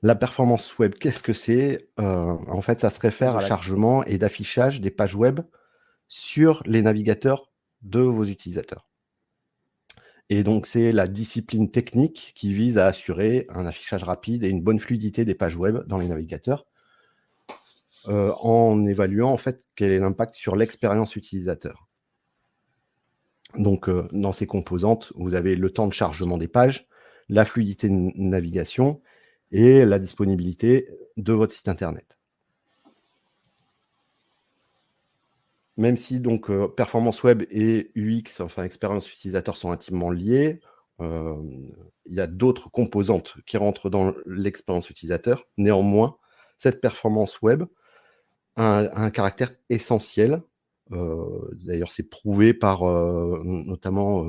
La performance web, qu'est-ce que c'est? En fait, ça se réfère au chargement et d'affichage des pages web sur les navigateurs de vos utilisateurs. Et donc, c'est la discipline technique qui vise à assurer un affichage rapide et une bonne fluidité des pages web dans les navigateurs, en évaluant en fait quel est l'impact sur l'expérience utilisateur. Donc, dans ces composantes, vous avez le temps de chargement des pages, la fluidité de navigation et la disponibilité de votre site internet. Même si donc performance web et UX, enfin expérience utilisateur, sont intimement liés, il y a d'autres composantes qui rentrent dans l'expérience utilisateur. Néanmoins, cette performance web a un caractère essentiel. D'ailleurs, c'est prouvé par notamment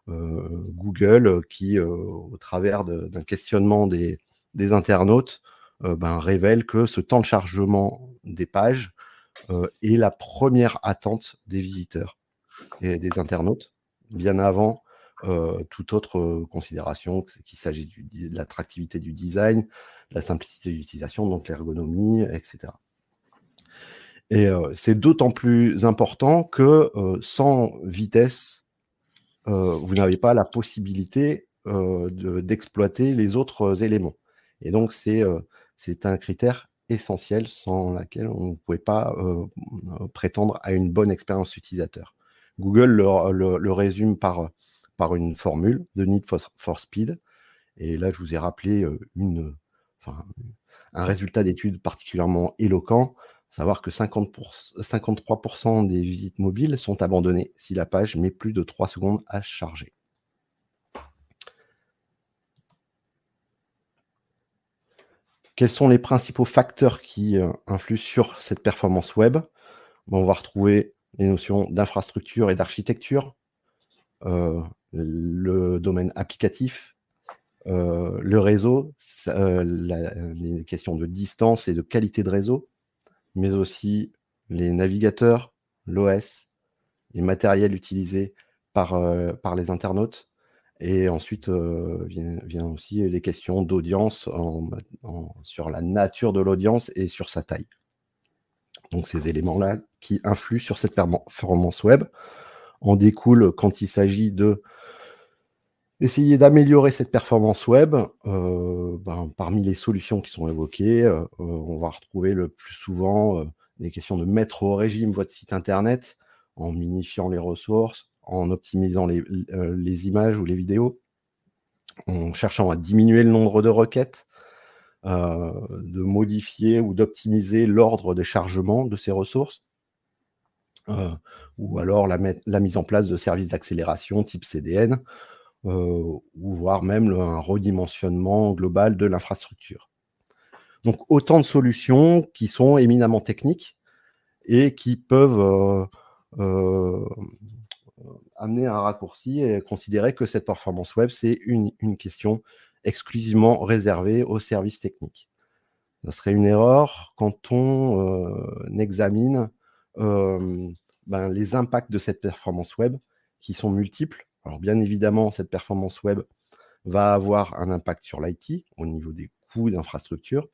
Google qui, au travers d'un questionnement des internautes, révèle que ce temps de chargement des pages est la première attente des visiteurs et des internautes, bien avant toute autre considération, qu'il s'agit de l'attractivité du design, de la simplicité d'utilisation, donc l'ergonomie, etc. Et c'est d'autant plus important que sans vitesse, vous n'avez pas la possibilité d'exploiter les autres éléments. Et donc, c'est un critère essentiel sans laquelle on ne pouvait pas prétendre à une bonne expérience utilisateur. Google le résume par une formule, The Need for Speed. Et là, je vous ai rappelé un résultat d'étude particulièrement éloquent, savoir que 53% des visites mobiles sont abandonnées si la page met plus de 3 secondes à charger. Quels sont les principaux facteurs qui influent sur cette performance web? On va retrouver les notions d'infrastructure et d'architecture, le domaine applicatif, le réseau, les questions de distance et de qualité de réseau, mais aussi les navigateurs, l'OS, les matériels utilisés par les internautes. Et ensuite, vient aussi les questions d'audience sur la nature de l'audience et sur sa taille. Donc, ces éléments-là qui influent sur cette performance web en découlent quand il s'agit d'essayer d'améliorer cette performance web. Parmi les solutions qui sont évoquées, on va retrouver le plus souvent des questions de mettre au régime votre site internet en minifiant les ressources, en optimisant les images ou les vidéos, en cherchant à diminuer le nombre de requêtes, de modifier ou d'optimiser l'ordre des chargements de ces ressources, ou alors la mise en place de services d'accélération type CDN, ou voire même un redimensionnement global de l'infrastructure. Donc autant de solutions qui sont éminemment techniques et qui peuvent amener un raccourci et considérer que cette performance web, c'est une question exclusivement réservée aux services techniques. Ça serait une erreur quand on examine les impacts de cette performance web qui sont multiples. Alors bien évidemment, cette performance web va avoir un impact sur l'IT au niveau des coûts d'infrastructure,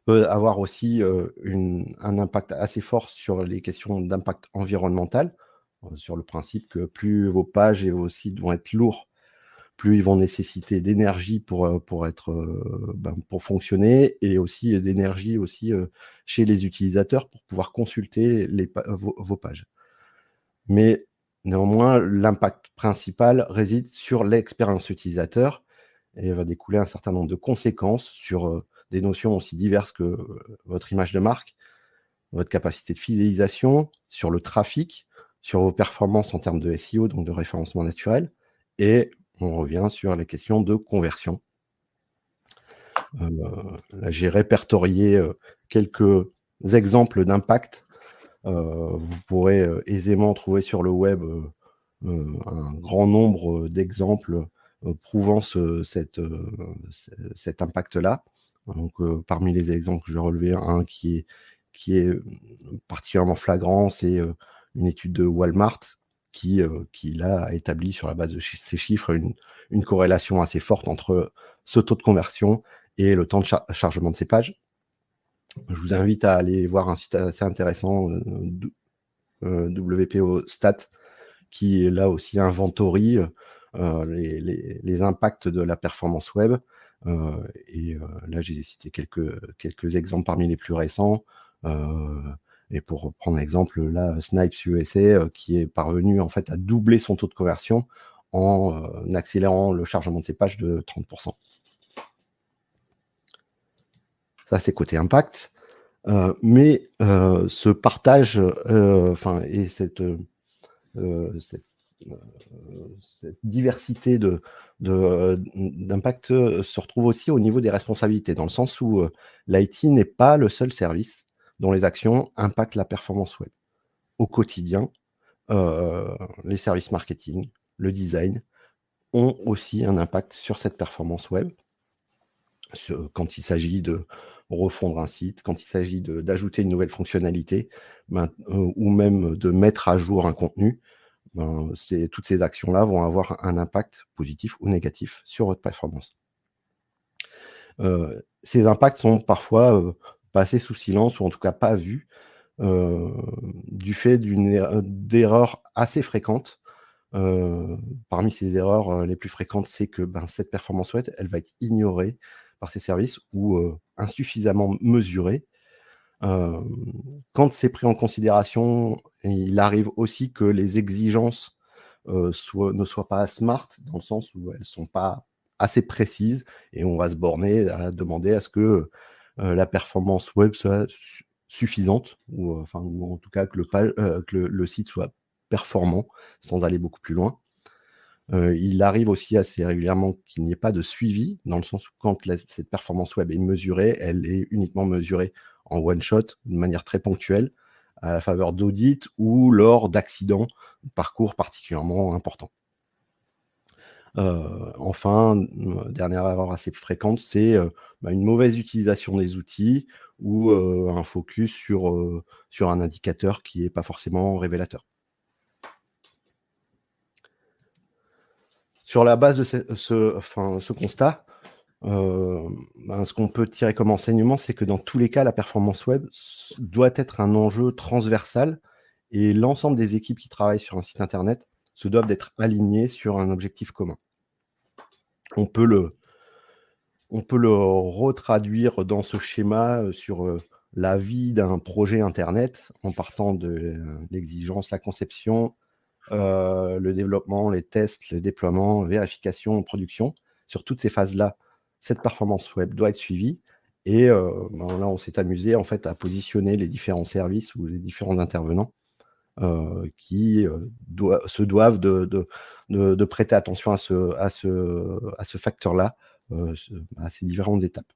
peut avoir aussi un impact assez fort sur les questions d'impact environnemental, sur le principe que plus vos pages et vos sites vont être lourds, plus ils vont nécessiter d'énergie pour fonctionner, et aussi d'énergie aussi chez les utilisateurs pour pouvoir consulter vos pages. Mais néanmoins, l'impact principal réside sur l'expérience utilisateur et va découler un certain nombre de conséquences sur des notions aussi diverses que votre image de marque, votre capacité de fidélisation, sur le trafic, sur vos performances en termes de SEO, donc de référencement naturel, et on revient sur les questions de conversion. Là, j'ai répertorié quelques exemples d'impact. Vous pourrez aisément trouver sur le web un grand nombre d'exemples prouvant cet impact-là. Donc, parmi les exemples, je vais relever un qui est particulièrement flagrant, c'est une étude de Walmart qui là, a établi sur la base de ces chiffres une corrélation assez forte entre ce taux de conversion et le temps de chargement de ces pages. Je vous invite à aller voir un site assez intéressant, WPO Stat, qui là aussi inventorie les impacts de la performance web. Là, j'ai cité quelques exemples parmi les plus récents. Et pour prendre l'exemple, là, Snipes USA, qui est parvenu en fait à doubler son taux de conversion en accélérant le chargement de ses pages de 30%. Ça, c'est côté impact. Mais ce partage, et cette diversité d'impact se retrouve aussi au niveau des responsabilités, dans le sens où l'IT n'est pas le seul service dont les actions impactent la performance web. Au quotidien, les services marketing, le design ont aussi un impact sur cette performance web. Quand il s'agit de refondre un site, quand il s'agit d'ajouter une nouvelle fonctionnalité, ou même de mettre à jour un contenu, toutes ces actions-là vont avoir un impact positif ou négatif sur votre performance. Ces impacts sont parfois passés sous silence, ou en tout cas pas vus, du fait d'erreurs assez fréquentes. Parmi ces erreurs les plus fréquentes, c'est que cette performance web, elle va être ignorée par ces services ou insuffisamment mesurée. Quand c'est pris en considération, il arrive aussi que les exigences ne soient pas smart, dans le sens où elles ne sont pas assez précises, et on va se borner à demander à ce que la performance web soit suffisante, ou en tout cas que le site soit performant, sans aller beaucoup plus loin. Il arrive aussi assez régulièrement qu'il n'y ait pas de suivi, dans le sens où quand cette performance web est mesurée, elle est uniquement mesurée en one-shot, de manière très ponctuelle, à la faveur d'audits ou lors d'accidents, parcours particulièrement importants. Enfin, dernière erreur assez fréquente, c'est une mauvaise utilisation des outils, ou un focus sur un indicateur qui n'est pas forcément révélateur. Sur la base de ce constat, ce qu'on peut tirer comme enseignement, c'est que dans tous les cas, la performance web doit être un enjeu transversal, et l'ensemble des équipes qui travaillent sur un site internet se doivent d'être alignées sur un objectif commun. On peut le retraduire dans ce schéma sur la vie d'un projet internet, en partant de l'exigence, la conception, le développement, les tests, le déploiement, vérification, production. Sur toutes ces phases-là, cette performance web doit être suivie. Et là, on s'est amusé en fait à positionner les différents services ou les différents intervenants qui se doivent de prêter attention à ce facteur-là, à ces différentes étapes.